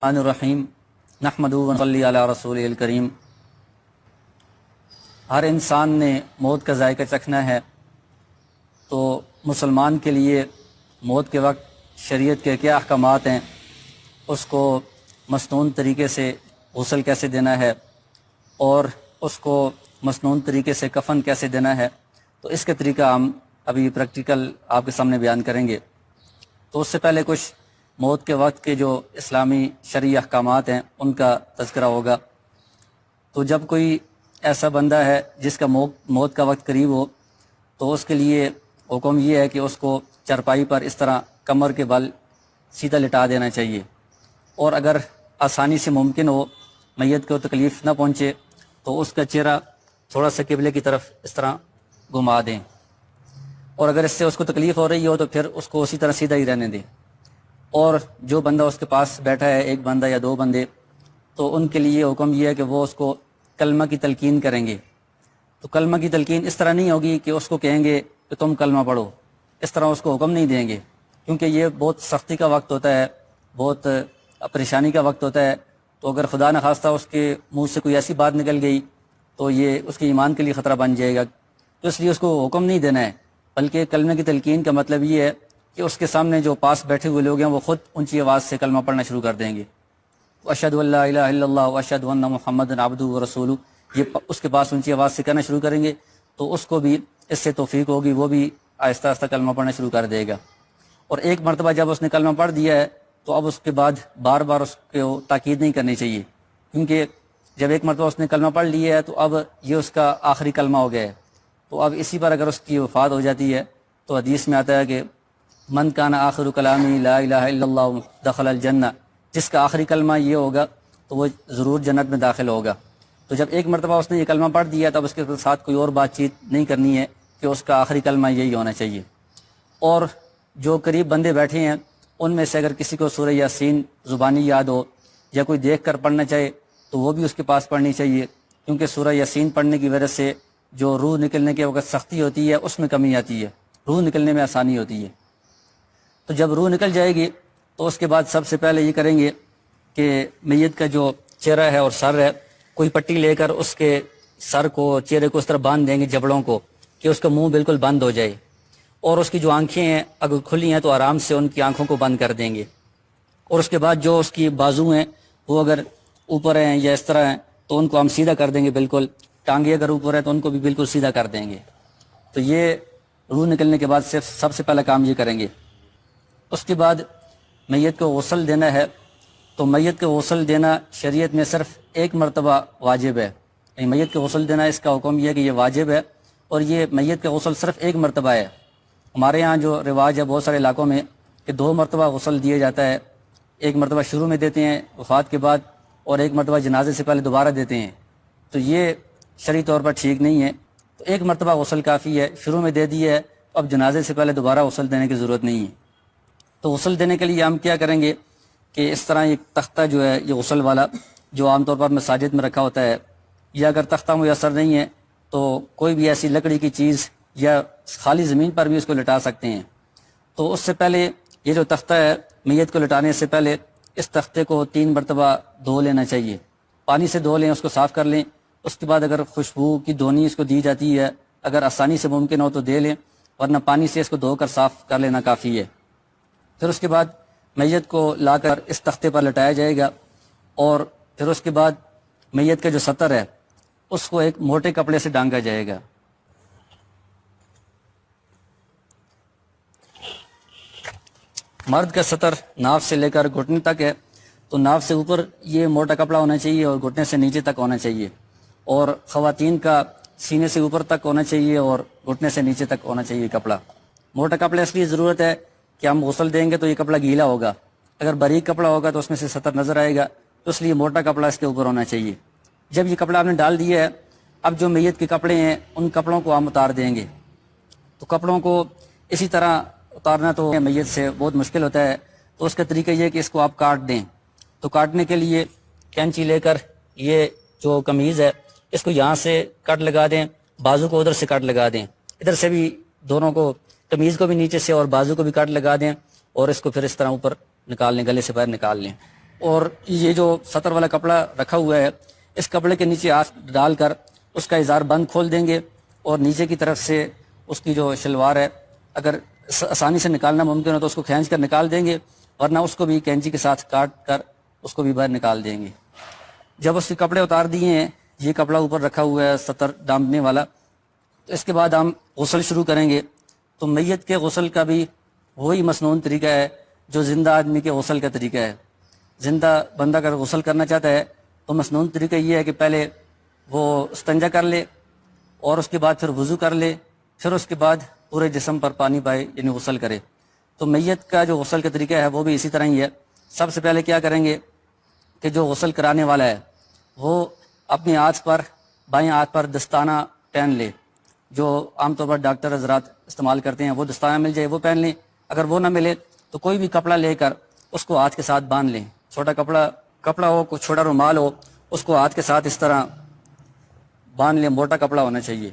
الرحمن الرحیم نحمدہ و نصلی علی رسول الکریم۔ ہر انسان نے موت کا ذائقہ چکھنا ہے، تو مسلمان کے لیے موت کے وقت شریعت کے کیا احکامات ہیں، اس کو مسنون طریقے سے غسل کیسے دینا ہے اور اس کو مسنون طریقے سے کفن کیسے دینا ہے، تو اس کے طریقہ ہم ابھی پریکٹیکل آپ کے سامنے بیان کریں گے۔ تو اس سے پہلے کچھ موت کے وقت کے جو اسلامی شرعی احکامات ہیں ان کا تذکرہ ہوگا۔ تو جب کوئی ایسا بندہ ہے جس کا موت کا وقت قریب ہو، تو اس کے لیے حکم یہ ہے کہ اس کو چرپائی پر اس طرح کمر کے بل سیدھا لٹا دینا چاہیے، اور اگر آسانی سے ممکن ہو، میت کو تکلیف نہ پہنچے، تو اس کا چہرہ تھوڑا سا قبلے کی طرف اس طرح گھما دیں، اور اگر اس سے اس کو تکلیف ہو رہی ہو تو پھر اس کو اسی طرح سیدھا ہی رہنے دیں۔ اور جو بندہ اس کے پاس بیٹھا ہے، ایک بندہ یا دو بندے، تو ان کے لیے حکم یہ ہے کہ وہ اس کو کلمہ کی تلقین کریں گے۔ تو کلمہ کی تلقین اس طرح نہیں ہوگی کہ اس کو کہیں گے کہ تم کلمہ پڑھو، اس طرح اس کو حکم نہیں دیں گے، کیونکہ یہ بہت سختی کا وقت ہوتا ہے، بہت پریشانی کا وقت ہوتا ہے۔ تو اگر خدا نخواستہ اس کے منہ سے کوئی ایسی بات نکل گئی تو یہ اس کے ایمان کے لیے خطرہ بن جائے گا، تو اس لیے اس کو حکم نہیں دینا ہے، بلکہ کلمہ کی تلقین کا مطلب یہ ہے کہ اس کے سامنے جو پاس بیٹھے ہوئے لوگ ہیں وہ خود اونچی آواز سے کلمہ پڑھنا شروع کر دیں گے، اشہد ان لا الہ الا اللہ واشہد ان محمد عبدہ ورسولہ، یہ اس کے پاس اونچی آواز سے کہنا شروع کریں گے، تو اس کو بھی اس سے توفیق ہوگی، وہ بھی آہستہ آہستہ کلمہ پڑھنا شروع کر دے گا۔ اور ایک مرتبہ جب اس نے کلمہ پڑھ دیا ہے تو اب اس کے بعد بار بار اس کو تاکید نہیں کرنی چاہیے، کیونکہ جب ایک مرتبہ اس نے کلمہ پڑھ لیا ہے تو اب یہ اس کا آخری کلمہ ہو گیا ہے۔ تو اب اسی پر اگر اس کی وفات ہو جاتی ہے تو حدیث میں آتا ہے کہ من کان آخر کلامی لا الہ الا اللہ دخل الجنہ، جس کا آخری کلمہ یہ ہوگا تو وہ ضرور جنت میں داخل ہوگا۔ تو جب ایک مرتبہ اس نے یہ کلمہ پڑھ دیا تب اس کے ساتھ کوئی اور بات چیت نہیں کرنی ہے کہ اس کا آخری کلمہ یہی ہونا چاہیے۔ اور جو قریب بندے بیٹھے ہیں ان میں سے اگر کسی کو سورہ یاسین زبانی یاد ہو یا کوئی دیکھ کر پڑھنا چاہے تو وہ بھی اس کے پاس پڑھنی چاہیے، کیونکہ سورہ یاسین پڑھنے کی وجہ سے جو روح نکلنے کے وقت سختی ہوتی ہے اس میں کمی آتی ہے، روح نکلنے میں آسانی ہوتی ہے۔ تو جب روح نکل جائے گی تو اس کے بعد سب سے پہلے یہ کریں گے کہ میت کا جو چہرہ ہے اور سر ہے، کوئی پٹی لے کر اس کے سر کو، چہرے کو اس طرح باندھ دیں گے، جبڑوں کو، کہ اس کا منہ بالکل بند ہو جائے، اور اس کی جو آنکھیں ہیں اگر کھلی ہیں تو آرام سے ان کی آنکھوں کو بند کر دیں گے، اور اس کے بعد جو اس کی بازو ہیں وہ اگر اوپر ہیں یا اس طرح ہیں تو ان کو ہم سیدھا کر دیں گے، بالکل ٹانگیں اگر اوپر ہیں تو ان کو بھی بالکل سیدھا کر دیں گے۔ تو یہ روح نکلنے کے بعد صرف سب سے پہلا کام یہ کریں گے۔ اس کے بعد میت کو غسل دینا ہے، تو میت کو غسل دینا شریعت میں صرف ایک مرتبہ واجب ہے، یعنی میت کو غسل دینا اس کا حکم یہ ہے کہ یہ واجب ہے، اور یہ میت کا غسل صرف ایک مرتبہ ہے۔ ہمارے ہاں جو رواج ہے بہت سارے علاقوں میں کہ 2 مرتبہ غسل دیا جاتا ہے، ایک مرتبہ شروع میں دیتے ہیں وفات کے بعد، اور ایک مرتبہ جنازے سے پہلے دوبارہ دیتے ہیں، تو یہ شرعی طور پر ٹھیک نہیں ہے۔ تو ایک مرتبہ غسل کافی ہے، شروع میں دے دی ہے، اب جنازے سے پہلے دوبارہ غسل دینے کی ضرورت نہیں ہے۔ تو غسل دینے کے لیے ہم کیا کریں گے کہ اس طرح ایک تختہ جو ہے یہ غسل والا، جو عام طور پر مساجد میں رکھا ہوتا ہے، یا اگر تختہ میسر نہیں ہے تو کوئی بھی ایسی لکڑی کی چیز یا خالی زمین پر بھی اس کو لٹا سکتے ہیں۔ تو اس سے پہلے یہ جو تختہ ہے، میت کو لٹانے سے پہلے اس تختے کو 3 مرتبہ دھو لینا چاہیے، پانی سے دھو لیں، اس کو صاف کر لیں۔ اس کے بعد اگر خوشبو کی دھونی اس کو دی جاتی ہے، اگر آسانی سے ممکن ہو تو دے لیں، ورنہ پانی سے اس کو دھو کر صاف کر لینا کافی ہے۔ پھر اس کے بعد میت کو لا کر اس تختے پر لٹایا جائے گا، اور پھر اس کے بعد میت کا جو سطر ہے اس کو ایک موٹے کپڑے سے ڈھانکا جائے گا۔ مرد کا سطر ناف سے لے کر گھٹنے تک ہے، تو ناف سے اوپر یہ موٹا کپڑا ہونا چاہیے اور گھٹنے سے نیچے تک ہونا چاہیے، اور خواتین کا سینے سے اوپر تک ہونا چاہیے اور گھٹنے سے نیچے تک ہونا چاہیے کپڑا۔ موٹا کپڑا اس لیے ضرورت ہے کہ ہم غسل دیں گے تو یہ کپڑا گیلا ہوگا، اگر باریک کپڑا ہوگا تو اس میں سے سطر نظر آئے گا، تو اس لیے موٹا کپڑا اس کے اوپر ہونا چاہیے۔ جب یہ کپڑا آپ نے ڈال دیا ہے، اب جو میت کے کپڑے ہیں ان کپڑوں کو ہم اتار دیں گے۔ تو کپڑوں کو اسی طرح اتارنا تو میت سے بہت مشکل ہوتا ہے، تو اس کا طریقہ یہ ہے کہ اس کو آپ کاٹ دیں۔ تو کاٹنے کے لیے کینچی لے کر یہ جو قمیض ہے اس کو یہاں سے کٹ لگا دیں، بازو کو ادھر سے کٹ لگا دیں، ادھر سے بھی دونوں کو، قمیض کو بھی نیچے سے اور بازو کو بھی کٹ لگا دیں، اور اس کو پھر اس طرح اوپر نکال لیں، گلے سے باہر نکال لیں۔ اور یہ جو سطر والا کپڑا رکھا ہوا ہے اس کپڑے کے نیچے ہاتھ ڈال کر اس کا ازار بند کھول دیں گے اور نیچے کی طرف سے اس کی جو شلوار ہے اگر آسانی سے نکالنا ممکن ہو تو اس کو کھینچ کر نکال دیں گے، ورنہ اس کو بھی کینچی کے ساتھ کاٹ کر اس کو بھی باہر نکال دیں گے۔ جب اس کے کپڑے اتار دیے ہیں، یہ کپڑا اوپر رکھا ہوا ہے سطر ڈانپنے والا، تو اس کے بعد ہم غسل شروع کریں گے۔ تو میت کے غسل کا بھی وہی مسنون طریقہ ہے جو زندہ آدمی کے غسل کا طریقہ ہے۔ زندہ بندہ اگر غسل کرنا چاہتا ہے تو مسنون طریقہ یہ ہے کہ پہلے وہ استنجا کر لے اور اس کے بعد پھر وضو کر لے، پھر اس کے بعد پورے جسم پر پانی پائے یعنی غسل کرے۔ تو میت کا جو غسل کا طریقہ ہے وہ بھی اسی طرح ہی ہے۔ سب سے پہلے کیا کریں گے کہ جو غسل کرانے والا ہے وہ اپنے ہاتھ پر، بائیں ہاتھ پر دستانہ پہن لے، جو عام طور پر ڈاکٹر حضرات استعمال کرتے ہیں، وہ دستانہ مل جائے وہ پہن لیں۔ اگر وہ نہ ملے تو کوئی بھی کپڑا لے کر اس کو ہاتھ کے ساتھ باندھ لیں، چھوٹا کپڑا ہو، کوئی چھوٹا رومال ہو، اس کو ہاتھ کے ساتھ اس طرح باندھ لیں، موٹا کپڑا ہونا چاہیے۔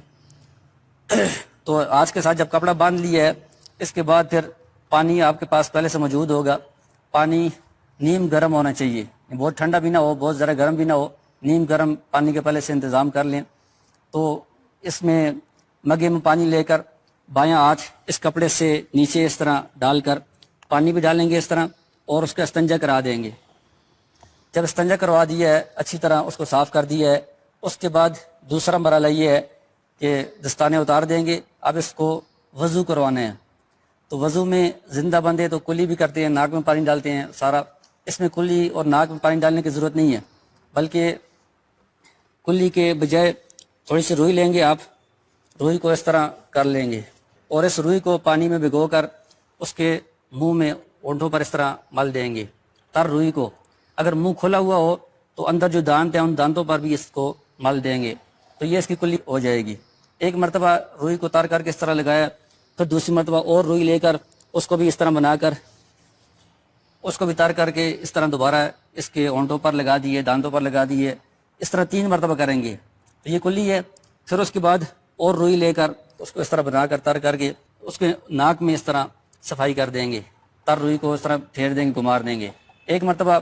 تو ہاتھ کے ساتھ جب کپڑا باندھ لیا ہے، اس کے بعد پھر پانی آپ کے پاس پہلے سے موجود ہوگا، پانی نیم گرم ہونا چاہیے، بہت ٹھنڈا بھی نہ ہو، بہت ذرا گرم بھی نہ ہو، نیم گرم پانی کے پہلے سے انتظام کر لیں۔ تو اس میں مگے میں پانی لے کر بایاں ہاتھ اس کپڑے سے نیچے اس طرح ڈال کر پانی بھی ڈالیں گے اس طرح، اور اس کا استنجا کرا دیں گے۔ جب استنجا کروا دیا ہے، اچھی طرح اس کو صاف کر دیا ہے، اس کے بعد دوسرا مرحلہ یہ ہے کہ دستانے اتار دیں گے۔ اب اس کو وضو کروانا ہے۔ تو وضو میں زندہ بندے تو کلی بھی کرتے ہیں، ناک میں پانی ڈالتے ہیں سارا، اس میں کلی اور ناک میں پانی ڈالنے کی ضرورت نہیں ہے، بلکہ کلی کے بجائے تھوڑی سی روئی لیں گے، آپ روئی کو اس طرح کر لیں گے اور اس روئی کو پانی میں بھگو کر اس کے منہ میں ہونٹوں پر اس طرح مل دیں گے تر روئی کو۔ اگر منہ کھلا ہوا ہو تو اندر جو دانت ہیں ان دانتوں پر بھی اس کو مل دیں گے، تو یہ اس کی کلی ہو جائے گی۔ ایک مرتبہ روئی کو تار کر کے اس طرح لگایا، پھر دوسری مرتبہ اور روئی لے کر اس کو بھی اس طرح بنا کر اس کو بھی تار کر کے اس طرح دوبارہ اس کے ہونٹوں پر لگا دیے، دانتوں پر لگا دیے، اس طرح 3 مرتبہ کریں گے، تو یہ کلی ہے۔ پھر اس کے بعد اور روئی لے کر اس کو اس طرح بنا کر تر کر کے اس کے ناک میں اس طرح صفائی کر دیں گے، تر روئی کو اس طرح پھیر دیں گے، گمار دیں گے ایک مرتبہ،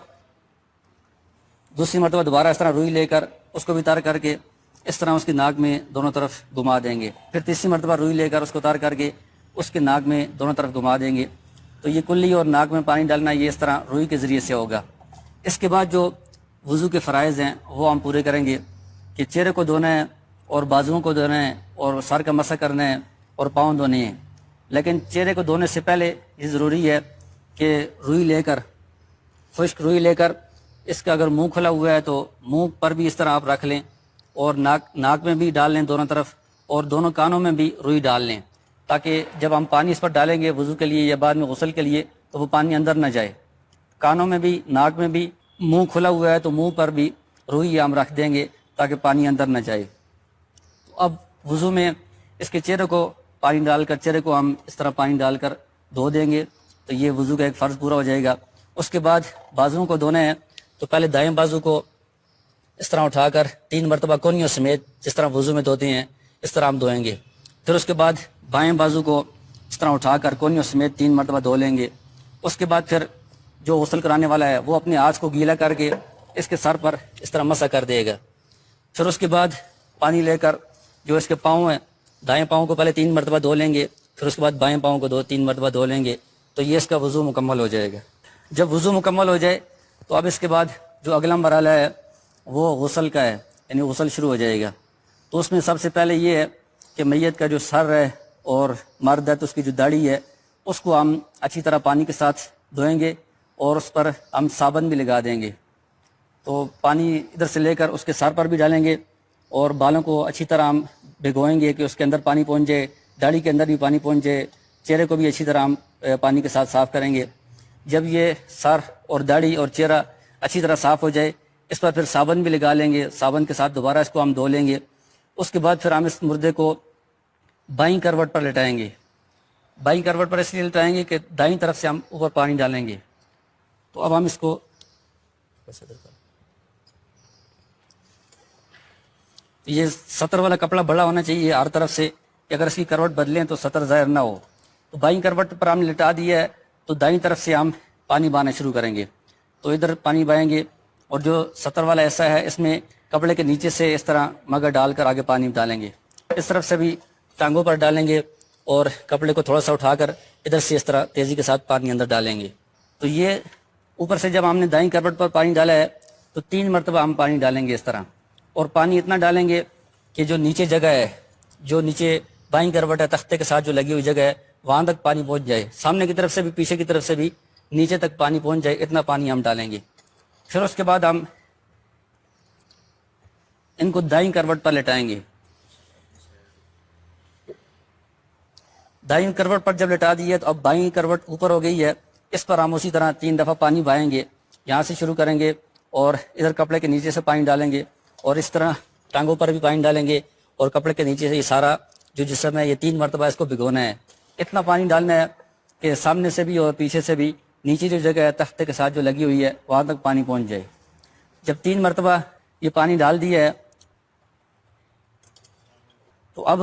دوسری مرتبہ دوبارہ اس طرح روئی لے کر اس کو بھی تر کر کے اس طرح اس کی ناک میں دونوں طرف گھما دیں گے، پھر تیسری مرتبہ روئی لے کر اس کو تار کر کے اس کے ناک میں دونوں طرف گھما دیں گے۔ تو یہ کلی اور ناک میں پانی ڈالنا یہ اس طرح روئی کے ذریعے سے ہوگا۔ اس کے بعد جو وضو کے فرائض ہیں وہ ہم پورے کریں گے کہ چہرے کو دھونا ہے اور بازوؤں کو دھونا ہے اور سر کا مسح کرنا ہے اور پاؤں دھونے ہیں۔ لیکن چہرے کو دھونے سے پہلے یہ ضروری ہے کہ روئی لے کر، خشک روئی لے کر، اس کا اگر منہ کھلا ہوا ہے تو منہ پر بھی اس طرح آپ رکھ لیں اور ناک میں بھی ڈال لیں دونوں طرف، اور دونوں کانوں میں بھی روئی ڈال لیں، تاکہ جب ہم پانی اس پر ڈالیں گے وضو کے لیے یا بعد میں غسل کے لیے تو وہ پانی اندر نہ جائے۔ کانوں میں بھی، ناک میں بھی، منہ کھلا ہوا ہے تو منہ پر بھی روئی ہم رکھ دیں گے تاکہ پانی اندر نہ جائے۔ تو اب وضو میں اس کے چہرے کو پانی ڈال کر، چہرے کو ہم اس طرح پانی ڈال کر دھو دیں گے، تو یہ وضو کا ایک فرض پورا ہو جائے گا۔ اس کے بعد بازوؤں کو دھونا ہے، تو پہلے دائیں بازو کو اس طرح اٹھا کر 3 مرتبہ کونیوں سمیت جس طرح وضو میں دھوتے ہیں اس طرح ہم دھوئیں گے۔ پھر اس کے بعد بائیں بازو کو اس طرح اٹھا کر کونیوں سمیت 3 مرتبہ دھو لیں گے۔ اس کے بعد پھر جو غسل کرانے والا ہے وہ اپنے ہاتھ کو گیلا کر کے اس کے سر پر اس طرح مسح کر دے گا۔ پھر اس کے بعد پانی لے کر جو اس کے پاؤں ہیں، دائیں پاؤں کو پہلے 3 مرتبہ دھو لیں گے، پھر اس کے بعد بائیں پاؤں کو 3 مرتبہ دھو لیں گے، تو یہ اس کا وضو مکمل ہو جائے گا۔ جب وضو مکمل ہو جائے تو اب اس کے بعد جو اگلا مرحلہ ہے وہ غسل کا ہے، یعنی غسل شروع ہو جائے گا۔ تو اس میں سب سے پہلے یہ ہے کہ میت کا جو سر ہے اور مرد ہے تو اس کی جو داڑھی ہے اس کو ہم اچھی طرح پانی کے ساتھ دھوئیں گے اور اس پر ہم صابن بھی لگا دیں گے۔ تو پانی ادھر سے لے کر اس کے سر پر بھی ڈالیں گے اور بالوں کو اچھی طرح ہم بھگوئیں گے کہ اس کے اندر پانی پہنچ جائے، داڑھی کے اندر بھی پانی پہنچ جائے، چہرے کو بھی اچھی طرح ہم پانی کے ساتھ صاف کریں گے۔ جب یہ سر اور داڑھی اور چہرہ اچھی طرح صاف ہو جائے، اس پر پھر صابن بھی لگا لیں گے، صابن کے ساتھ دوبارہ اس کو ہم دھو لیں گے۔ اس کے بعد پھر ہم اس مردے کو بائیں کروٹ پر لٹائیں گے۔ بائیں کروٹ پر اس لیے لٹائیں گے کہ دائیں طرف سے ہم اوپر پانی ڈالیں گے۔ تو اب ہم اس کو یہ سطر والا کپڑا بڑا ہونا چاہیے ہر طرف سے کہ اگر اس کی کروٹ بدلیں تو سطر ظاہر نہ ہو۔ تو بائیں کروٹ پر ہم نے لٹا دیا ہے تو دائیں طرف سے ہم پانی بہانا شروع کریں گے۔ تو ادھر پانی بہائیں گے، اور جو سطر والا ایسا ہے اس میں کپڑے کے نیچے سے اس طرح مگا ڈال کر آگے پانی ڈالیں گے، اس طرف سے بھی ٹانگوں پر ڈالیں گے اور کپڑے کو تھوڑا سا اٹھا کر ادھر سے اس طرح تیزی کے ساتھ پانی اندر ڈالیں گے۔ تو یہ اوپر سے جب ہم نے دائیں کروٹ پر پانی ڈالا ہے تو 3 مرتبہ ہم پانی ڈالیں گے اس طرح، اور پانی اتنا ڈالیں گے کہ جو نیچے جگہ ہے، جو نیچے بائیں کروٹ ہے تختے کے ساتھ جو لگی ہوئی جگہ ہے وہاں تک پانی پہنچ جائے، سامنے کی طرف سے بھی پیچھے کی طرف سے بھی نیچے تک پانی پہنچ جائے، اتنا پانی ہم ڈالیں گے۔ پھر اس کے بعد ہم ان کو دائیں کروٹ پر لٹائیں گے۔ دائیں کروٹ پر جب لٹا دی ہے تو اب بائیں کروٹ اوپر ہو گئی ہے، اس پر ہم اسی طرح 3 دفعہ پانی بہائیں گے، یہاں سے شروع کریں گے اور ادھر کپڑے کے نیچے سے پانی ڈالیں گے، اور اس طرح ٹانگوں پر بھی پانی ڈالیں گے، اور کپڑے کے نیچے سے یہ سارا جو جسم ہے یہ 3 مرتبہ اس کو بھگونا ہے۔ اتنا پانی ڈالنا ہے کہ سامنے سے بھی اور پیچھے سے بھی نیچے جو جگہ ہے تختے کے ساتھ جو لگی ہوئی ہے وہاں تک پانی پہنچ جائے۔ جب 3 مرتبہ یہ پانی ڈال دیا ہے تو اب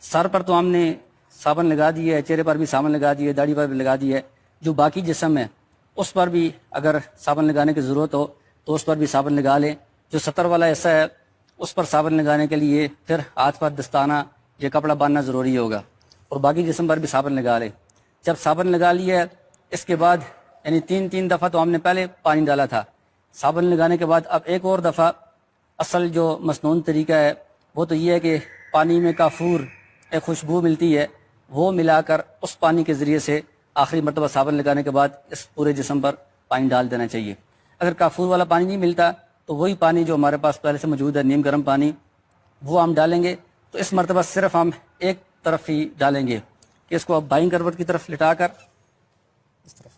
سر پر تو ہم نے صابن لگا دی ہے، چہرے پر بھی صابن لگا دی ہے، داڑھی پر بھی لگا دی ہے، جو باقی جسم ہے اس پر بھی اگر صابن لگانے کی ضرورت ہو تو اس پر بھی صابن لگا لیں۔ جو سطر والا ایسا ہے اس پر صابن لگانے کے لیے پھر ہاتھ پر دستانہ یہ کپڑا باندھنا ضروری ہوگا، اور باقی جسم پر بھی صابن لگا لیں۔ جب صابن لگا لیا ہے اس کے بعد یعنی 3 دفعہ تو ہم نے پہلے پانی ڈالا تھا، صابن لگانے کے بعد اب ایک اور دفعہ اصل جو مسنون طریقہ ہے وہ تو یہ ہے کہ پانی میں کافور ایک خوشبو ملتی ہے، وہ ملا کر اس پانی کے ذریعے سے آخری مرتبہ صابن لگانے کے بعد اس پورے جسم پر پانی ڈال دینا چاہیے۔ اگر کافور والا پانی نہیں ملتا تو وہی پانی جو ہمارے پاس پہلے سے موجود ہے نیم گرم پانی وہ ہم ڈالیں گے۔ تو اس مرتبہ صرف ہم ایک طرف ہی ڈالیں گے کہ اس کو اب بائیں کروٹ کی طرف لٹا کر اس طرف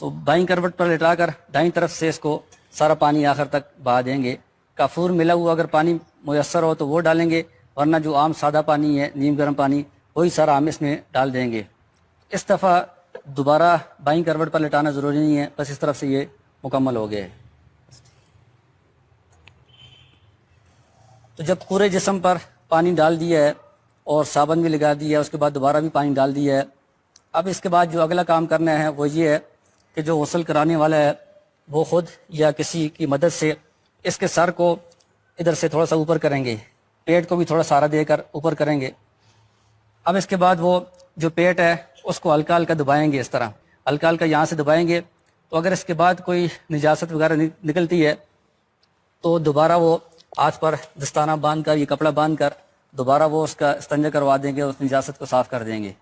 تو بائیں کروٹ پر لٹا کر دائیں طرف سے اس کو سارا پانی آخر تک بہا دیں گے۔ کافور ملا ہوا اگر پانی میسر ہو تو وہ ڈالیں گے، ورنہ جو عام سادہ پانی ہے نیم گرم پانی وہی سارا ہم اس میں ڈال دیں گے۔ اس دفعہ دوبارہ بائیں کروٹ پر لٹانا ضروری نہیں ہے، بس اس طرف سے یہ مکمل ہو گیا ہے۔ تو جب پورے جسم پر پانی ڈال دیا ہے اور صابن بھی لگا دیا ہے، اس کے بعد دوبارہ بھی پانی ڈال دیا ہے، اب اس کے بعد جو اگلا کام کرنا ہے وہ یہ ہے کہ جو غسل کرانے والا ہے وہ خود یا کسی کی مدد سے اس کے سر کو ادھر سے تھوڑا سا اوپر کریں گے، پیٹ کو بھی تھوڑا سہارا دے کر اوپر کریں گے۔ اب اس کے بعد وہ جو پیٹ ہے اس کو ہلکا ہلکا دبائیں گے، اس طرح ہلکا ہلکا یہاں سے دبائیں گے۔ تو اگر اس کے بعد کوئی نجاست وغیرہ نکلتی ہے تو دوبارہ وہ ہاتھ پر دستانہ باندھ کر یہ کپڑا باندھ کر دوبارہ وہ اس کا استنجا کروا دیں گے، اس نجاست کو صاف کر دیں گے۔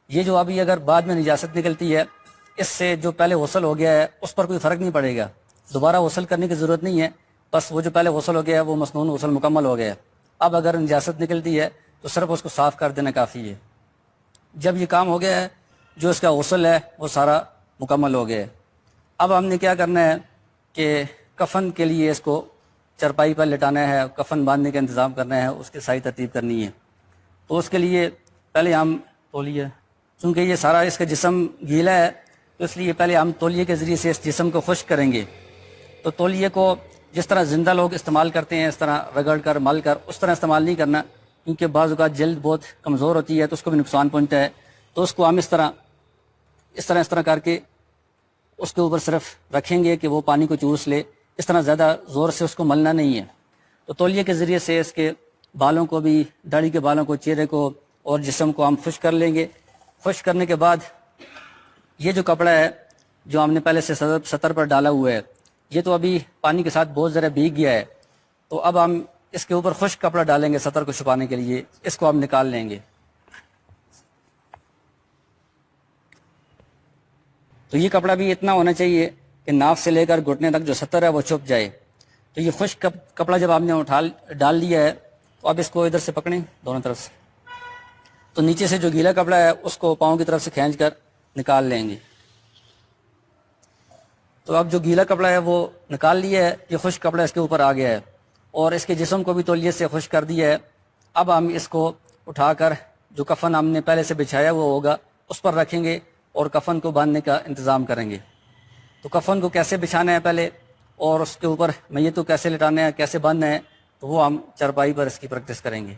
یہ جو ابھی اگر بعد میں نجاست نکلتی ہے اس سے جو پہلے غسل ہو گیا ہے اس پر کوئی فرق نہیں پڑے گا، دوبارہ غسل کرنے کی ضرورت نہیں ہے، بس وہ جو پہلے غسل ہو گیا ہے وہ مسنون غسل مکمل ہو گیا ہے۔ اب اگر نجاست نکلتی ہے تو صرف اس کو صاف کر دینا کافی ہے۔ جب یہ کام ہو گیا ہے جو اس کا غسل ہے وہ سارا مکمل ہو گیا ہے۔ اب ہم نے کیا کرنا ہے کہ کفن کے لیے اس کو چرپائی پر لٹانا ہے، کفن باندھنے کا انتظام کرنا ہے، اس کی صحیح ترتیب کرنی ہے۔ تو اس کے لیے پہلے ہم تولیے، چونکہ یہ سارا اس کا جسم گیلا ہے تو اس لیے پہلے ہم تولیے کے ذریعے سے اس جسم کو خشک کریں گے۔ تو تولیے کو جس طرح زندہ لوگ استعمال کرتے ہیں اس طرح رگڑ کر مل کر اس طرح استعمال نہیں کرنا، کیونکہ بعض اوقات جلد بہت کمزور ہوتی ہے تو اس کو بھی نقصان پہنچتا ہے۔ تو اس کو ہم اس طرح کر کے اس کے اوپر صرف رکھیں گے کہ وہ پانی کو چوس لے، اس طرح زیادہ زور سے اس کو ملنا نہیں ہے۔ تو تولیے کے ذریعے سے اس کے بالوں کو بھی، داڑھی کے بالوں کو، چہرے کو اور جسم کو ہم خشک کر لیں گے۔ خشک کرنے کے بعد یہ جو کپڑا ہے جو ہم نے پہلے سے سطر پر ڈالا ہوا ہے یہ تو ابھی پانی کے ساتھ بہت ذرا بھیگ گیا ہے، تو اب ہم اس کے اوپر خشک کپڑا ڈالیں گے سطر کو چھپانے کے لیے، اس کو ہم نکال لیں گے۔ تو یہ کپڑا بھی اتنا ہونا چاہیے کہ ناف سے لے کر گھٹنے تک جو سطر ہے وہ چھپ جائے۔ تو یہ خشک کپڑا جب آپ نے ڈال لیا ہے تو اب اس کو ادھر سے پکڑیں دونوں طرف سے، تو نیچے سے جو گیلا کپڑا ہے اس کو پاؤں کی طرف سے کھینچ کر نکال لیں گے۔ تو اب جو گیلا کپڑا ہے وہ نکال لیا ہے، یہ خشک کپڑا اس کے اوپر آ گیا ہے اور اس کے جسم کو بھی تولیے سے خشک کر دیا ہے۔ اب ہم اس کو اٹھا کر جو کفن ہم نے پہلے سے بچھایا ہوا ہوگا اس پر رکھیں گے اور کفن کو باندھنے کا انتظام کریں گے۔ تو کفن کو کیسے بچھانا ہے پہلے اور اس کے اوپر میت کو کیسے لٹانا ہے، کیسے باندھنا ہے، تو وہ ہم چرپائی پر اس کی پریکٹس کریں گے۔